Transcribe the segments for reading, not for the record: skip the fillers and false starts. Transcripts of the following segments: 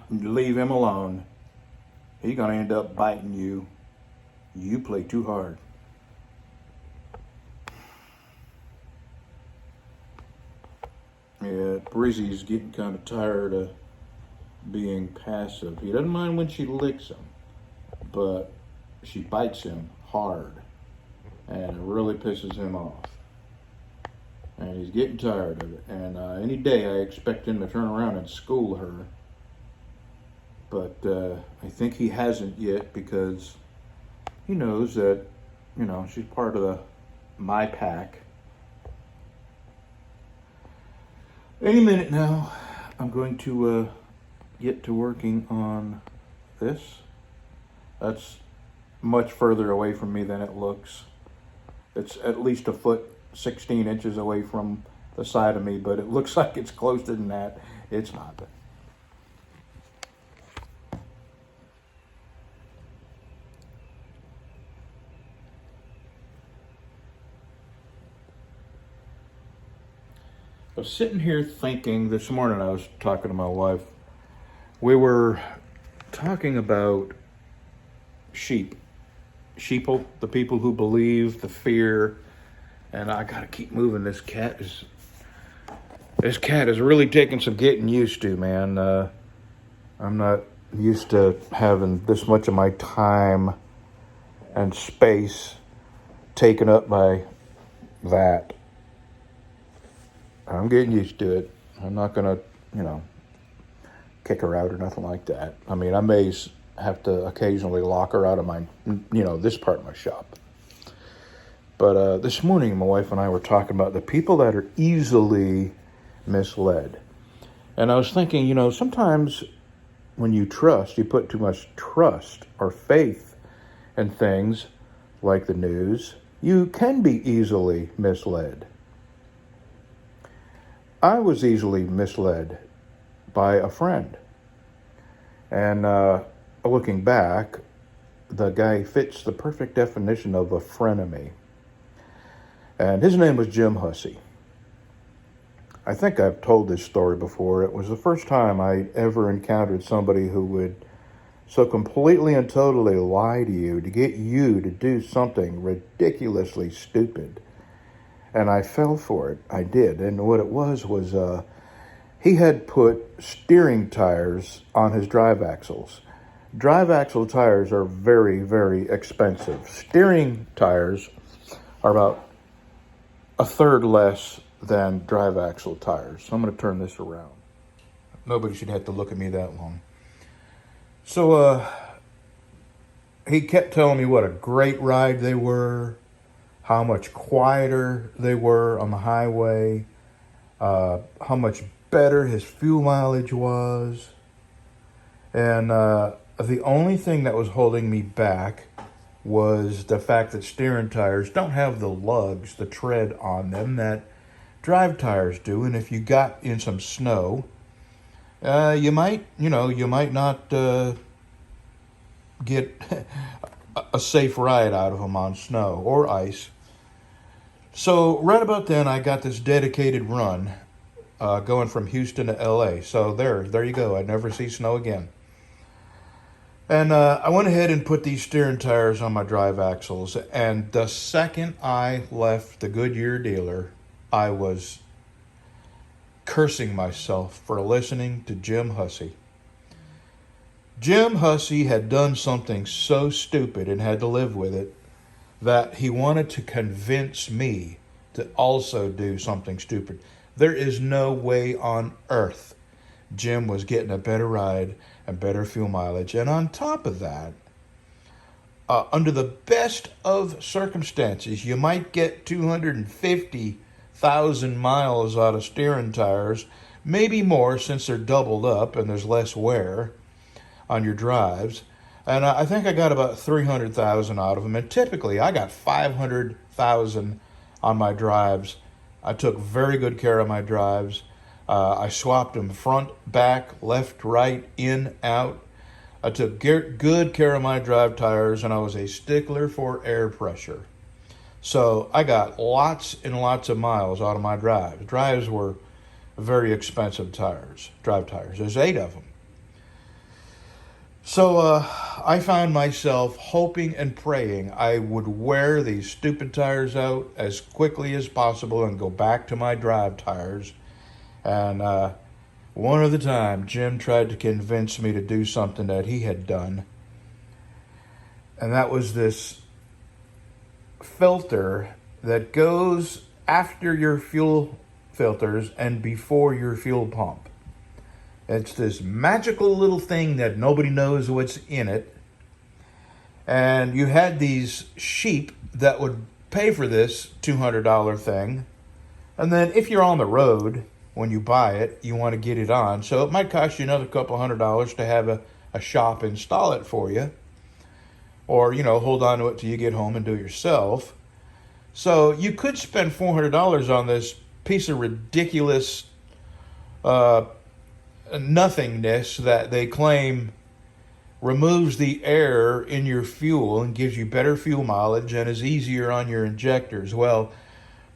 Leave him alone. He's going to end up biting you. You play too hard. Yeah, Brizzy's getting kind of tired of being passive. He doesn't mind when she licks him, but she bites him hard, and it really pisses him off. And he's getting tired of it. And any day I expect him to turn around and school her. But I think he hasn't yet, because he knows that, she's part of my pack. Any minute now, I'm going to get to working on this. That's much further away from me than it looks. It's at least a foot 16 inches away from the side of me, but it looks like it's closer than that. It's not. I was sitting here thinking this morning. I was talking to my wife. We were talking about sheeple, the people who believe, the fear. And I gotta keep moving. This cat is really taking some getting used to, man. I'm not used to having this much of my time and space taken up by that. I'm getting used to it. I'm not gonna, kick her out or nothing like that. I mean, I may have to occasionally lock her out of my, this part of my shop. But this morning, my wife and I were talking about the people that are easily misled. And I was thinking, sometimes when you put too much trust or faith in things like the news, you can be easily misled. I was easily misled by a friend. And looking back, the guy fits the perfect definition of a frenemy. And his name was Jim Hussey. I think I've told this story before. It was the first time I ever encountered somebody who would so completely and totally lie to you to get you to do something ridiculously stupid. And I fell for it. I did. And what it was he had put steering tires on his drive axles. Drive axle tires are very, very expensive. Steering tires are about a third less than drive axle tires. So I'm going to turn this around. Nobody should have to look at me that long. So he kept telling me what a great ride they were, how much quieter they were on the highway, how much better his fuel mileage was. And the only thing that was holding me back was the fact that steering tires don't have the lugs, the tread on them that drive tires do. And if you got in some snow, you might not get a safe ride out of them on snow or ice. So right about then, I got this dedicated run going from Houston to LA. So there you go. I'd never see snow again. And I went ahead and put these steering tires on my drive axles. And the second I left the Goodyear dealer, I was cursing myself for listening to Jim Hussey. Jim Hussey had done something so stupid and had to live with it that he wanted to convince me to also do something stupid. There is no way on earth Jim was getting a better ride and better fuel mileage. And on top of that, under the best of circumstances, you might get 250,000 miles out of steering tires, maybe more since they're doubled up and there's less wear on your drives. And I think I got about 300,000 out of them. And typically I got 500,000 on my drives. I took very good care of my drives. I swapped them front, back, left, right, in, out. I took good care of my drive tires, and I was a stickler for air pressure. So I got lots and lots of miles out of my drives. Drives were very expensive tires, drive tires. There's 8 of them. So I found myself hoping and praying I would wear these stupid tires out as quickly as possible and go back to my drive tires. And one other time, Jim tried to convince me to do something that he had done. And that was this filter that goes after your fuel filters and before your fuel pump. It's this magical little thing that nobody knows what's in it. And you had these sheep that would pay for this $200 thing. And then if you're on the road when you buy it, you want to get it on. So it might cost you another couple $100 to have a shop install it for you. Or, hold on to it till you get home and do it yourself. So you could spend $400 on this piece of ridiculous nothingness that they claim removes the air in your fuel and gives you better fuel mileage and is easier on your injectors. Well,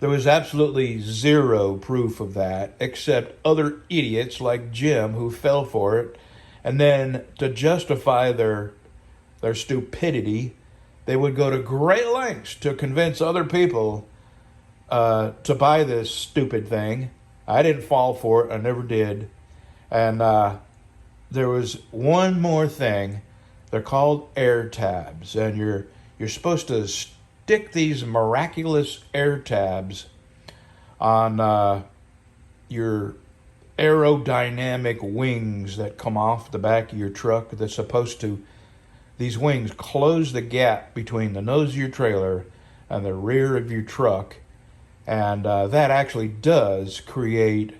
there was absolutely zero proof of that, except other idiots like Jim who fell for it. And then to justify their stupidity, they would go to great lengths to convince other people to buy this stupid thing. I didn't fall for it. I never did. And there was one more thing. They're called air tabs, and you're supposed to stick these miraculous air tabs on your aerodynamic wings that come off the back of your truck. That's supposed to, these wings close the gap between the nose of your trailer and the rear of your truck, and that actually does create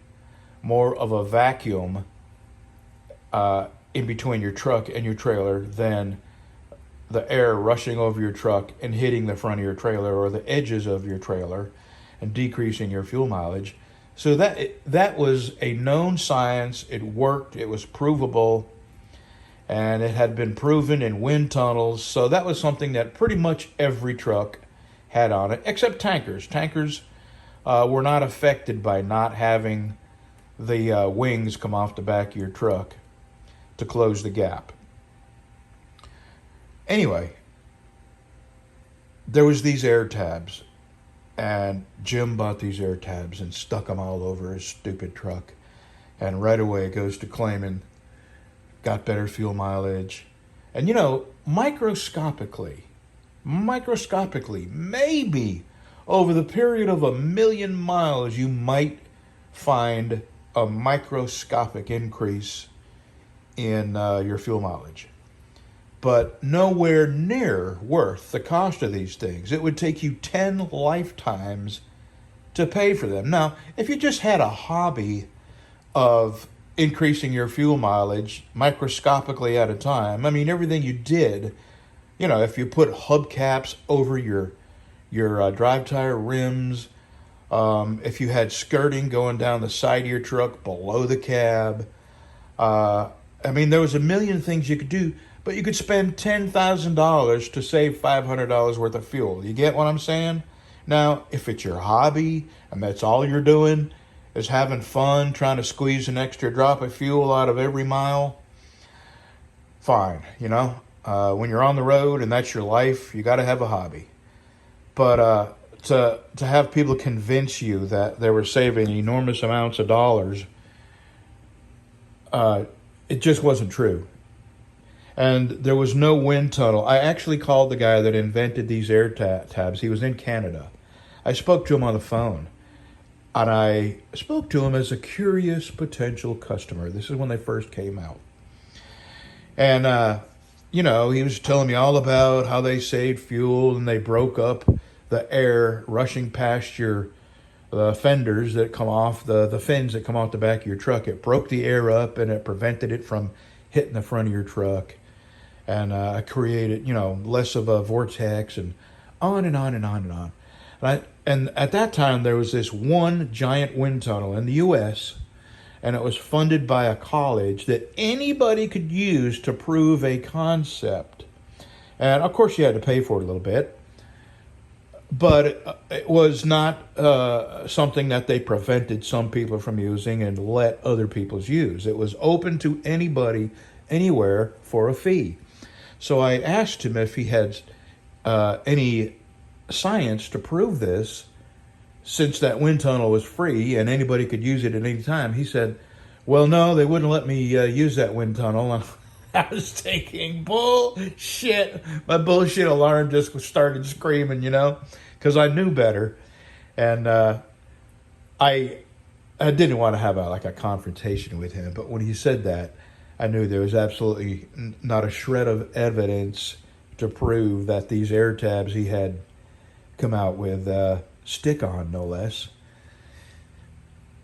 more of a vacuum in between your truck and your trailer than the air rushing over your truck and hitting the front of your trailer or the edges of your trailer and decreasing your fuel mileage. So that was a known science. It worked. It was provable, and it had been proven in wind tunnels. So that was something that pretty much every truck had on it, except tankers. Tankers were not affected by not having the wings come off the back of your truck to close the gap. Anyway, there was these air tabs, and Jim bought these air tabs and stuck them all over his stupid truck, and right away goes to claiming got better fuel mileage. And microscopically, maybe over the period of 1,000,000 miles, you might find a microscopic increase in your fuel mileage, but nowhere near worth the cost of these things. It would take you 10 lifetimes to pay for them. Now, if you just had a hobby of increasing your fuel mileage microscopically at a time, I mean, everything you did, if you put hubcaps over your drive tire rims, if you had skirting going down the side of your truck below the cab, there was a million things you could do, but you could spend $10,000 to save $500 worth of fuel. You get what I'm saying? Now, if it's your hobby and that's all you're doing is having fun, trying to squeeze an extra drop of fuel out of every mile, fine. When you're on the road and that's your life, you got to have a hobby. But to have people convince you that they were saving enormous amounts of dollars, it just wasn't true. And there was no wind tunnel. I actually called the guy that invented these air tabs. He was in Canada. I spoke to him on the phone. And I spoke to him as a curious potential customer. This is when they first came out. And, he was telling me all about how they saved fuel and they broke up the air rushing past the fenders that come off, the fins that come off the back of your truck. It broke the air up and it prevented it from hitting the front of your truck. And created, less of a vortex and on and on and on and on. And at that time, there was this one giant wind tunnel in the U.S., and it was funded by a college that anybody could use to prove a concept. And, of course, you had to pay for it a little bit. but it was not something that they prevented some people from using and let other people's use. It was open to anybody, anywhere for a fee. So I asked him if he had any science to prove this, since that wind tunnel was free and anybody could use it at any time. He said, well, no, they wouldn't let me use that wind tunnel. And I was thinking, bullshit. My bullshit alarm just started screaming, because I knew better. And I didn't want to have a confrontation with him. But when he said that, I knew there was absolutely not a shred of evidence to prove that these air tabs he had come out with, stick on no less,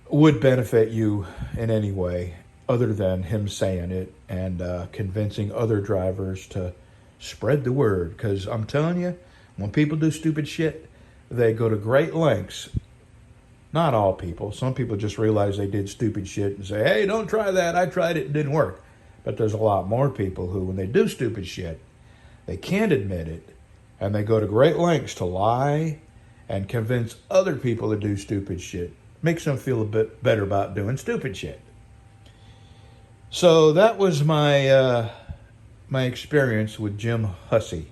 would benefit you in any way other than him saying it and convincing other drivers to spread the word. Because I'm telling you, when people do stupid shit, they go to great lengths. Not all people. Some people just realize they did stupid shit and say, hey, don't try that. I tried it, it didn't work. But there's a lot more people who, when they do stupid shit, they can't admit it, and they go to great lengths to lie and convince other people to do stupid shit. Makes them feel a bit better about doing stupid shit. So that was my my experience with Jim Hussey,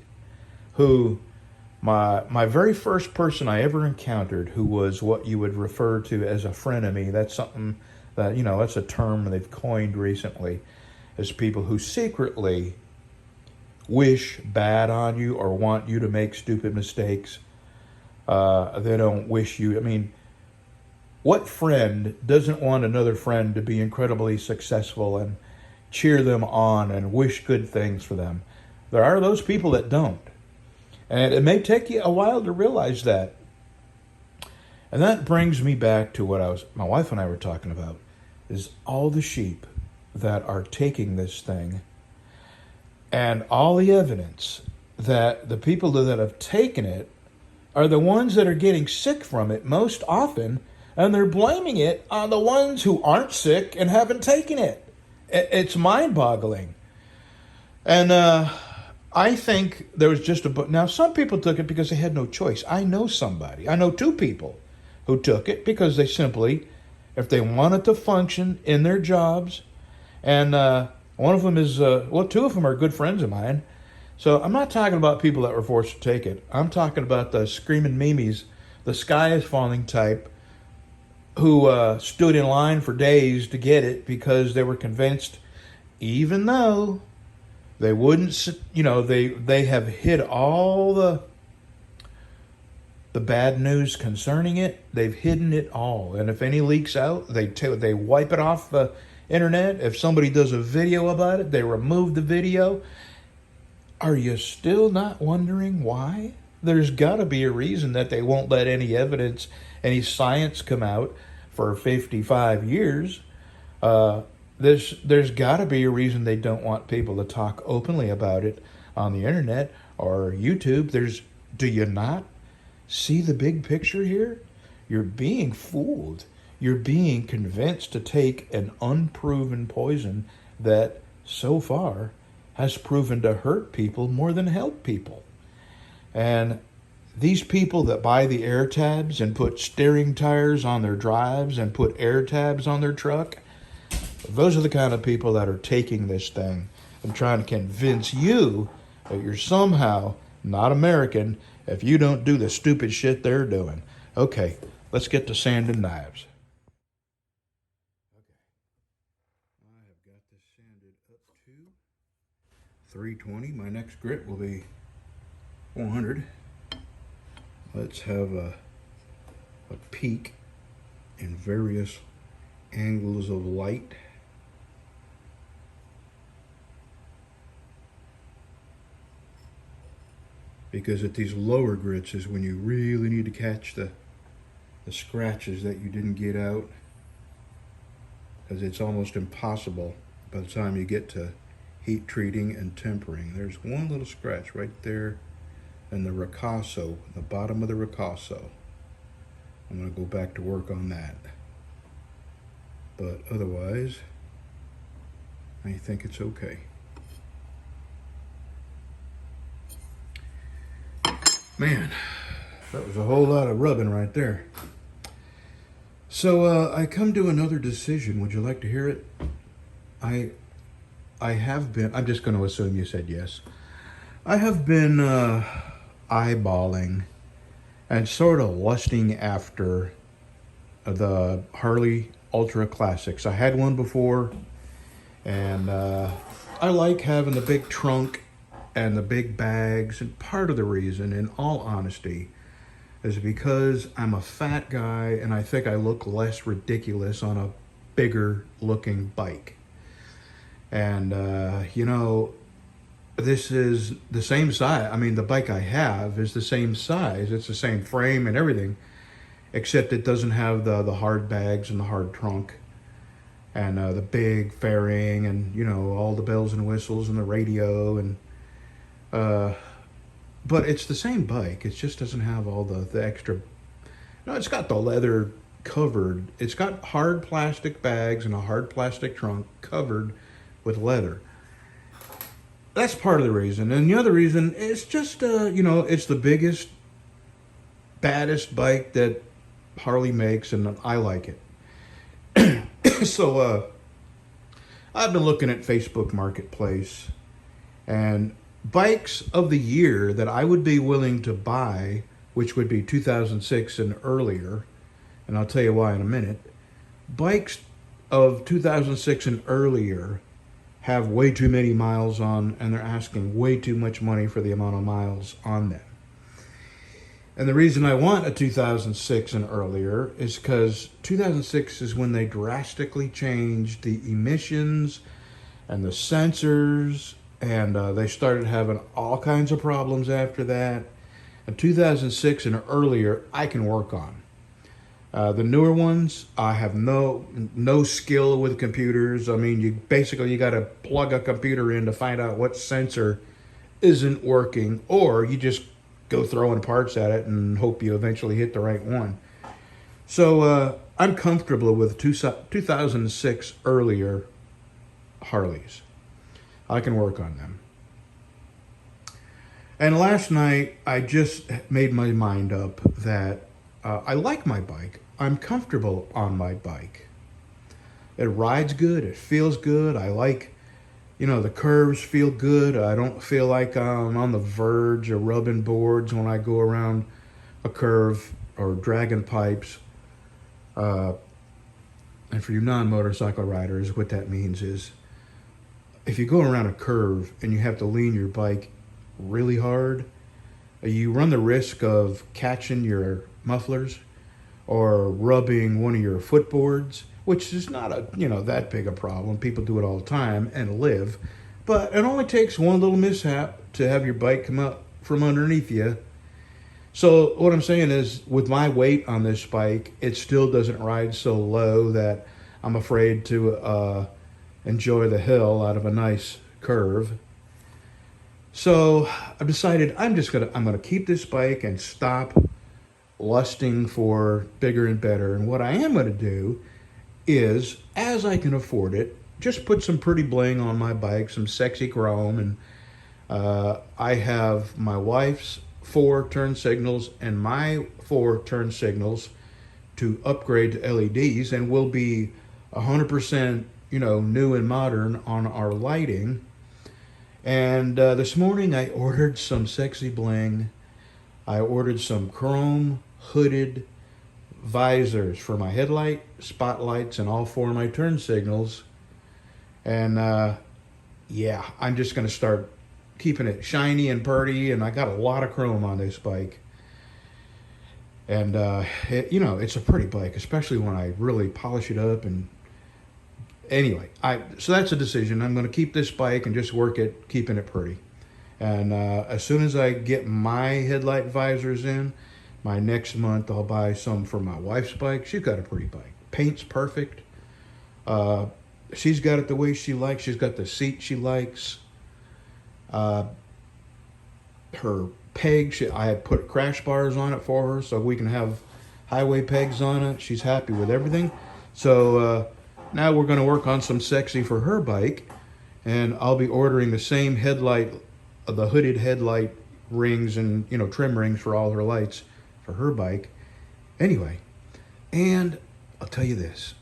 who my very first person I ever encountered who was what you would refer to as a frenemy. That's something that, that's a term they've coined recently, as people who secretly wish bad on you or want you to make stupid mistakes. They don't wish you. I mean, what friend doesn't want another friend to be incredibly successful and cheer them on and wish good things for them? There are those people that don't. And it may take you a while to realize that. And that brings me back to what my wife and I were talking about, is all the sheep that are taking this thing and all the evidence that the people that have taken it are the ones that are getting sick from it most often, and they're blaming it on the ones who aren't sick and haven't taken it. It's mind-boggling. And I think there was just now some people took it because they had no choice. I know two people who took it because they simply, if they wanted to function in their jobs, and one of them is, two of them are good friends of mine. So I'm not talking about people that were forced to take it. I'm talking about the screaming memes, the sky is falling type, who stood in line for days to get it because they were convinced, even though they wouldn't, they have hid all the bad news concerning it. They've hidden it all. And if any leaks out, they wipe it off the internet. If somebody does a video about it, they remove the video. Are you still not wondering why? There's got to be a reason that they won't let any evidence, any science come out for 55 years. There's got to be a reason they don't want people to talk openly about it on the internet or YouTube. Do you not see the big picture here? You're being fooled. You're being convinced to take an unproven poison that so far has proven to hurt people more than help people. And these people that buy the air tabs and put steering tires on their drives and put air tabs on their truck, those are the kind of people that are taking this thing and trying to convince you that you're somehow not American if you don't do the stupid shit they're doing. Okay, let's get to sand and knives. I have got this sanded up to 320. My next grit will be 100. Let's have a peek in various angles of light. Because at these lower grits is when you really need to catch the scratches that you didn't get out, because it's almost impossible by the time you get to heat treating and tempering. There's one little scratch right there in the ricasso, the bottom of the ricasso. I'm going to go back to work on that. But otherwise, I think it's okay. Man, That was a whole lot of rubbing right there. So I come to another decision. Would you like to hear it? I I have been. I'm just going to assume you said yes. I have been eyeballing and sort of lusting after the Harley Ultra Classics. I had one before, and I like having the big trunk and the big bags. And part of the reason, in all honesty, is because I'm a fat guy and I think I look less ridiculous on a bigger looking bike. And, this is the same size. I mean, the bike I have is the same size. It's the same frame and everything, except it doesn't have the hard bags and the hard trunk and the big fairing and, all the bells and whistles and the radio. And but it's the same bike. It just doesn't have all the extra. No, it's got the leather covered. It's got hard plastic bags and a hard plastic trunk covered with leather. That's part of the reason. And the other reason is just, it's the biggest, baddest bike that Harley makes, and I like it. So I've been looking at Facebook Marketplace, and bikes of the year that I would be willing to buy, which would be 2006 and earlier, and I'll tell you why in a minute. Bikes of 2006 and earlier have way too many miles on, and they're asking way too much money for the amount of miles on them. And the reason I want a 2006 and earlier is because 2006 is when they drastically changed the emissions and the sensors, and they started having all kinds of problems after that. And 2006 and earlier, I can work on. The newer ones, I have no skill with computers. I mean, you got to plug a computer in to find out what sensor isn't working, or you just go throwing parts at it and hope you eventually hit the right one. So I'm comfortable with 2006 earlier Harleys. I can work on them. And last night, I just made my mind up that I like my bike. I'm comfortable on my bike. It rides good. It feels good. I like, the curves feel good. I don't feel like I'm on the verge of rubbing boards when I go around a curve or dragging pipes. And for you non-motorcycle riders, what that means is if you go around a curve and you have to lean your bike really hard, you run the risk of catching your mufflers or rubbing one of your footboards, which is not that big a problem. People do it all the time and live, but it only takes one little mishap to have your bike come up from underneath you. So what I'm saying is, with my weight on this bike, it still doesn't ride so low that I'm afraid to enjoy the hill out of a nice curve. So I've decided I'm gonna keep this bike and stop lusting for bigger and better. And what I am going to do is, as I can afford it, just put some pretty bling on my bike, some sexy chrome. And I have my wife's 4 turn signals and my 4 turn signals to upgrade to LEDs, and we'll be 100% new and modern on our lighting. And this morning I ordered some sexy bling. I ordered some chrome hooded visors for my headlight, spotlights, and all 4 of my turn signals. And I'm just going to start keeping it shiny and pretty. And I got a lot of chrome on this bike. And, it's a pretty bike, especially when I really polish it up. And anyway, so that's a decision. I'm going to keep this bike and just work at keeping it pretty. And as soon as I get my headlight visors in, my next month I'll buy some for my wife's bike. She's got a pretty bike. Paint's perfect. She's got it the way she likes. She's got the seat she likes. Her pegs, I had put crash bars on it for her so we can have highway pegs on it. She's happy with everything. So now we're going to work on some sexy for her bike. And I'll be ordering the same headlight, the hooded headlight rings and trim rings for all her lights for her bike. Anyway, and I'll tell you this,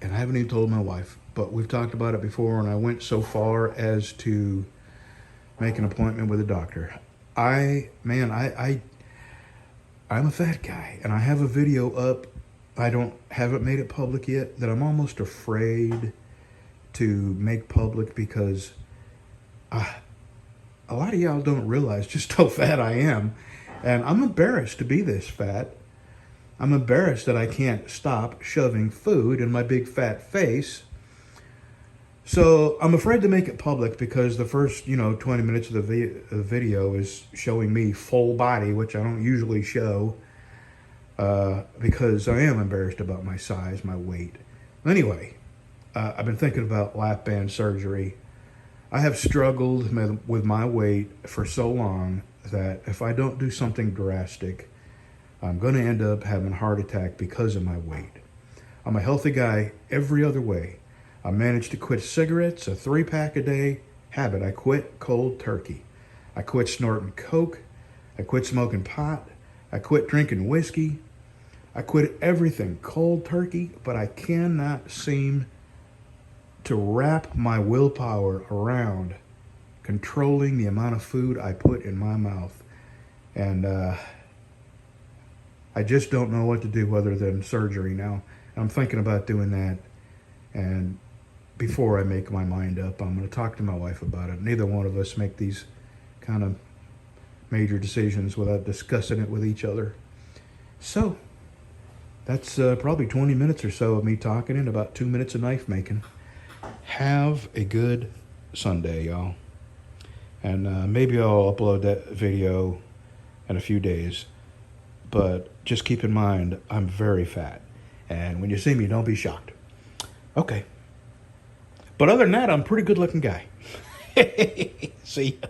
and I haven't even told my wife, but we've talked about it before, and I went so far as to make an appointment with a doctor. I'm a fat guy, and I have a video up. Haven't made it public yet, that I'm almost afraid to make public because a lot of y'all don't realize just how fat I am, and I'm embarrassed to be this fat. I'm embarrassed that I can't stop shoving food in my big fat face. So I'm afraid to make it public because the first, 20 minutes of the video is showing me full body, which I don't usually show because I am embarrassed about my size, my weight. Anyway, I've been thinking about lap band surgery. I have struggled with my weight for so long that if I don't do something drastic, I'm going to end up having a heart attack because of my weight. I'm a healthy guy every other way. I managed to quit cigarettes, a 3-pack a day habit. I quit cold turkey. I quit snorting coke. I quit smoking pot. I quit drinking whiskey. I quit everything cold turkey, but I cannot seem to wrap my willpower around controlling the amount of food I put in my mouth. And I just don't know what to do other than surgery now. I'm thinking about doing that. And before I make my mind up, I'm going to talk to my wife about it. Neither one of us make these kind of major decisions without discussing it with each other. So that's probably 20 minutes or so of me talking and about 2 minutes of knife making. Have a good Sunday, y'all. And maybe I'll upload that video in a few days. But just keep in mind, I'm very fat. And when you see me, don't be shocked. Okay. But other than that, I'm a pretty good looking guy. See ya.